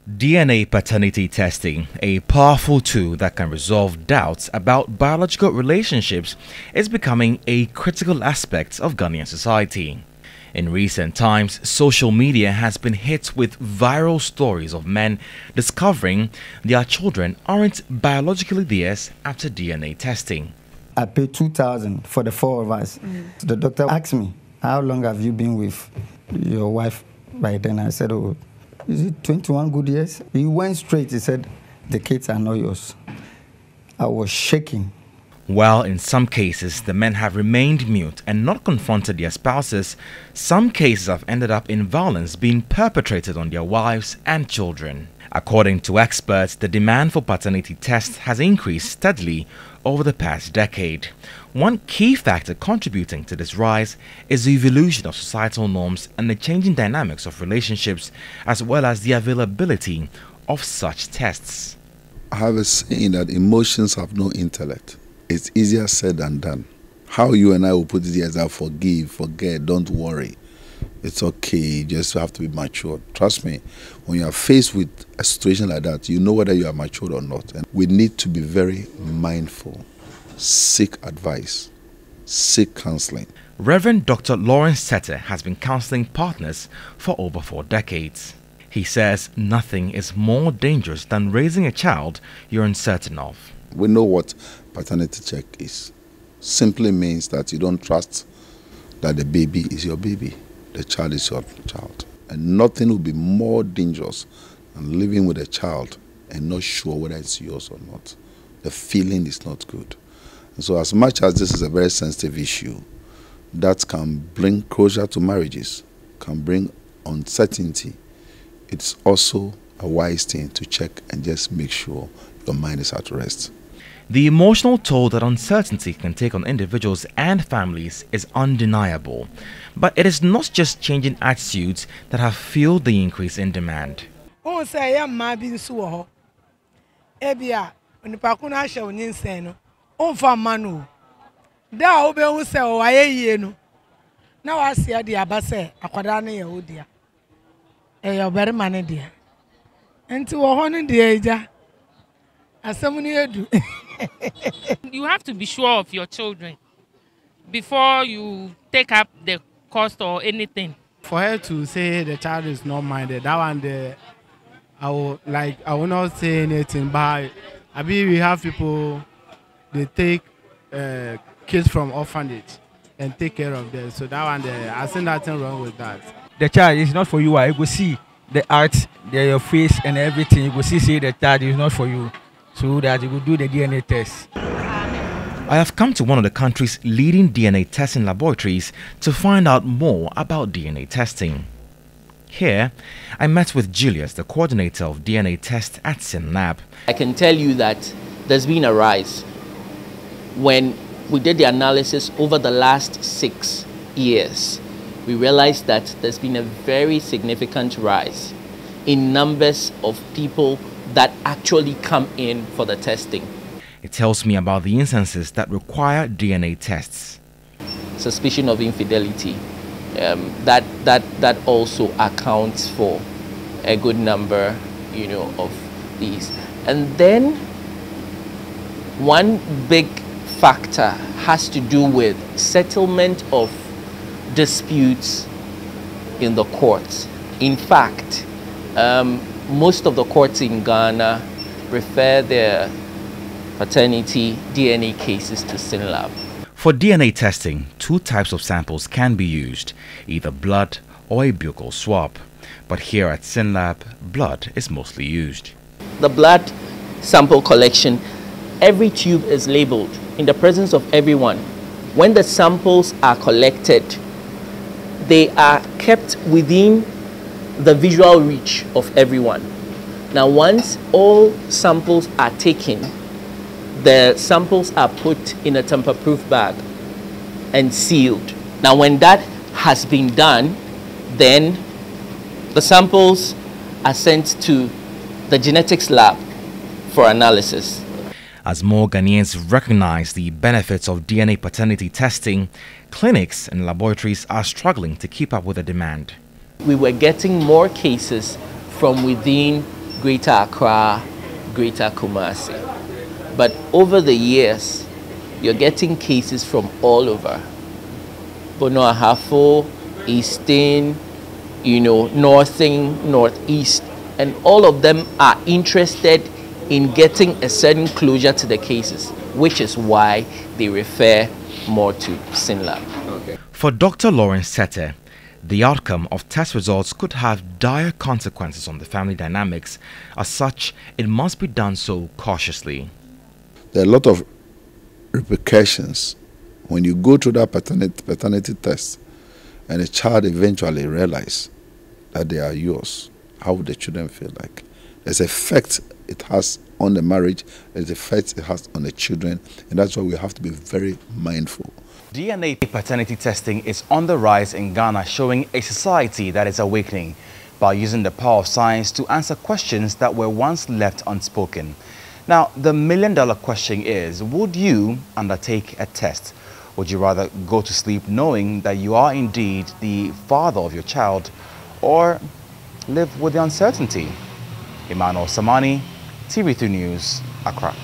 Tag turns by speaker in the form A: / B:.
A: DNA paternity testing, a powerful tool that can resolve doubts about biological relationships, is becoming a critical aspect of Ghanaian society. In recent times, social media has been hit with viral stories of men discovering their children aren't biologically theirs after DNA testing.
B: I paid 2,000 for the 4 of us. The doctor asked me, "How long have you been with your wife?" By then I said, "Oh, is it 21 good years?" He went straight, he said, "The kids are not yours." I was shaking.
A: While in some cases the men have remained mute and not confronted their spouses, some cases have ended up in violence being perpetrated on their wives and children. According to experts, the demand for paternity tests has increased steadily over the past decade. One key factor contributing to this rise is the evolution of societal norms and the changing dynamics of relationships, as well as the availability of such tests.
C: I have a saying that emotions have no intellect. It's easier said than done. How you and I will put it here is that forgive, forget, don't worry. It's okay, you just have to be mature. Trust me, when you are faced with a situation like that, you know whether you are mature or not. And we need to be very mindful. Seek advice, seek counseling.
A: Reverend Dr. Lawrence Sette has been counseling partners for over 4 decades. He says nothing is more dangerous than raising a child you're uncertain of.
C: We know what paternity check is. Simply means that you don't trust that the baby is your baby. The child is your child. And nothing will be more dangerous than living with a child and not sure whether it's yours or not. The feeling is not good. And so as much as this is a very sensitive issue, that can bring closure to marriages, can bring uncertainty, it's also a wise thing to check and just make sure your mind is at rest.
A: The emotional toll that uncertainty can take on individuals and families is undeniable. But it is not just changing attitudes that have fueled the increase in demand.
D: You have to be sure of your children before you take up the cost or anything.
E: For her to say the child is not minded, that one I will not say anything. But I mean, we have people, they take kids from orphanage and take care of them. So that one, I see nothing wrong with that.
F: The child is not for you. I go see the art, your face and everything. You go see the child is not for you, so that you will do the DNA test.
A: I have come to one of the country's leading DNA testing laboratories to find out more about DNA testing. Here, I met with Julius, the coordinator of DNA tests at SYNLAB.
G: I can tell you that there's been a rise. When we did the analysis over the last 6 years, we realized that there's been a very significant rise in numbers of people that actually come in for the testing.
A: It tells me about the instances that require DNA tests.
G: Suspicion of infidelity, that also accounts for a good number, of these. And then one big factor has to do with settlement of disputes in the courts. In fact, most of the courts in Ghana refer their paternity DNA cases to SYNLAB.
A: For DNA testing, 2 types of samples can be used, either blood or a buccal swab. But here at SYNLAB, blood is mostly used.
G: The blood sample collection, every tube is labeled in the presence of everyone. When the samples are collected, they are kept within the visual reach of everyone. Now, once all samples are taken, the samples are put in a tamper-proof bag and sealed. Now, when that has been done, then the samples are sent to the genetics lab for analysis.
A: As more Ghanaians recognize the benefits of DNA paternity testing, clinics and laboratories are struggling to keep up with the demand.
G: We were getting more cases from within Greater Accra, Greater Kumasi. But over the years, you're getting cases from all over. Bono Ahafo, Eastern, Northern, Northeast, and all of them are interested in getting a certain closure to the cases, which is why they refer more to SYNLAB.
A: Okay. For Dr. Lawrence Sete, the outcome of test results could have dire consequences on the family dynamics. As such, it must be done so cautiously.
C: There are a lot of repercussions when you go through that paternity test and a child eventually realizes that they are yours. How would the children feel like? There's effect it has on the marriage, there's effect it has on the children, and that's why we have to be very mindful.
A: DNA paternity testing is on the rise in Ghana, showing a society that is awakening by using the power of science to answer questions that were once left unspoken. Now, the million-dollar question is, would you undertake a test? Would you rather go to sleep knowing that you are indeed the father of your child, or live with the uncertainty? Emmanuel Samani, TV3 News, Accra.